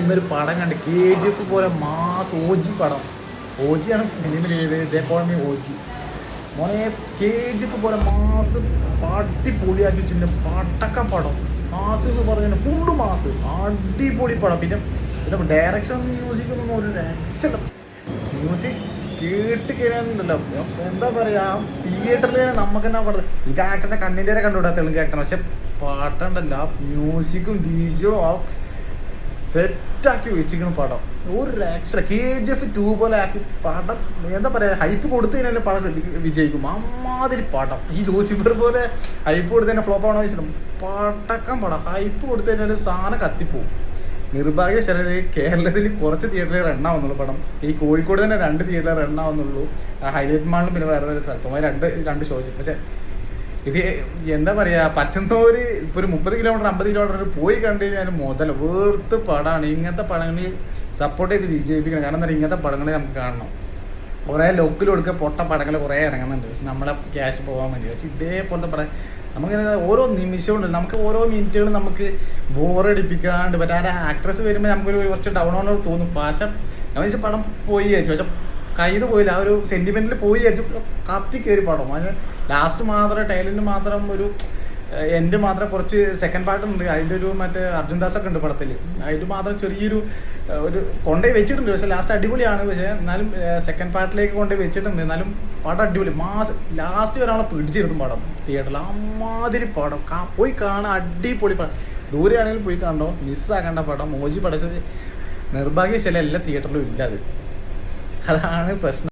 ഇന്നൊരു പടം കണ്ട് KGF പോലെ മാസ് OG പടം. OG-ആണ് ഫിലിമിൽ ഇതേപോലെ OG മോനെ. KGF പോലെ മാസ് അടിപൊളിയാക്കി വെച്ചിട്ടുണ്ട്. പടക്ക പടം മാസ് എന്ന് പറഞ്ഞാൽ ഫുള്ള് മാസ്, അടിപൊളി പടം. പിന്നെ ഡയറക്ഷൻ മ്യൂസിക് ഒന്നും ഒരു രക്ഷയില്ല. മ്യൂസിക് കേട്ട് കഴിഞ്ഞാലുണ്ടല്ലോ എന്താ പറയുക, തിയേറ്ററിൽ നമുക്ക് തന്നെ പറഞ്ഞത് ഇത് ആക്ടറിന്റെ കണ്ണിൻ്റെ കണ്ടുകൂടാ, തെലുങ്ക് ആക്ടർ. പക്ഷെ പാട്ടുണ്ടല്ലോ, മ്യൂസിക്കും ബീജും സെറ്റാക്കി വെച്ചിരിക്കുന്ന പടം ഒരു രക്ഷ. KGF 2 പോലെ ആക്കി പടം എന്താ പറയുക, ഹൈപ്പ് കൊടുത്തതിനാലും പടം വിജയിക്കും. അമ്മാതിരി പടം. ഈ ലൂസിഫർ പോലെ ഹൈപ്പ് കൊടുത്തതിനെ ഫ്ലോപ്പ് ആണോ വെച്ചിട്ടും പടക്കം പടം. ഹൈപ്പ് കൊടുത്തതിനാലും സാധനം കത്തിപ്പോവും. നിർഭാഗ്യവശാല് കേരളത്തിൽ കുറച്ച് തിയേറ്ററിൽ റണ്ണാവുന്നുള്ളൂ പടം. ഈ കോഴിക്കോട് തന്നെ 2 തിയേറ്ററിൽ റണ്ണാവുന്നുള്ളൂ. ഹൈലൈറ്റ് മാളിലും പിന്നെ വേറെ സ്ഥലത്തുമായി രണ്ട് ഷോസ്. പക്ഷെ ഇത് എന്താ പറയുക, പറ്റുന്നവര് ഇപ്പോൾ ഒരു 30 കിലോമീറ്റർ 50 കിലോമീറ്റർ പോയി കണ്ടു കഴിഞ്ഞാൽ മുതൽ വേർത്ത് പടമാണ്. ഇങ്ങനത്തെ പടങ്ങളിൽ സപ്പോർട്ട് ചെയ്ത് വിജയിപ്പിക്കണം. കാരണം എന്താ പറയുക, ഇങ്ങനത്തെ പടങ്ങളെ നമുക്ക് കാണണം. കുറേ ലോക്കൽ കൊടുക്കുക പൊട്ട പടങ്ങൾ കുറേ ഇറങ്ങുന്നുണ്ട്, പക്ഷെ നമ്മളെ ക്യാഷ് പോകാൻ വേണ്ടി. പക്ഷെ ഇതേപോലത്തെ പടം നമുക്കിങ്ങനെ ഓരോ നിമിഷവും ഉണ്ട്, നമുക്ക് ഓരോ മിനിറ്റുകളും നമുക്ക് ബോറടിപ്പിക്കാണ്ട് പറ്റാ. ആക്ട്രസ് വരുമ്പോൾ നമുക്കൊരു കുറച്ച് ഡൗൺ ആണെന്ന് തോന്നും. പക്ഷെ ഞാൻ വെച്ചാൽ പടം പോയി വിചാരിച്ചു, പക്ഷെ കയ്യിൽ പോയില്ല. ആ ഒരു സെന്റിമെന്റിൽ പോയി വിചാരിച്ചു, കത്തി കയറി പടം. അതിന് ലാസ്റ്റ് മാത്രം ടൈലിന് മാത്രം ഒരു എൻ്റെ മാത്രം കുറച്ച് സെക്കൻഡ് പാർട്ടുണ്ട്. അതിൻ്റെ ഒരു മറ്റേ അർജുൻ ദാസ് ഒക്കെ ഉണ്ട് പടത്തിൽ. അതിൽ മാത്രം ചെറിയൊരു കൊണ്ടുപോയി വെച്ചിട്ടുണ്ട്. പക്ഷെ ലാസ്റ്റ് അടിപൊളിയാണ്. പക്ഷേ എന്നാലും സെക്കൻഡ് പാർട്ടിലേക്ക് കൊണ്ടുപോയി വെച്ചിട്ടുണ്ട്. എന്നാലും പടം അടിപൊളി മാസ്. ലാസ്റ്റ് ഒരാളെ പിടിച്ചിരുത്തും പടം തിയേറ്ററിൽ. അമ്മാതിരി പടം പോയി കാണാൻ അടിപൊളി പടം. ദൂരെയാണെങ്കിലും പോയി കാണണോ, മിസ്സാക്കേണ്ട പടം. OG പടച്ചത് നിർഭാഗ്യവശാലും എല്ലാ തിയേറ്ററിലും ഇല്ല. അതാണ് പ്രശ്നം.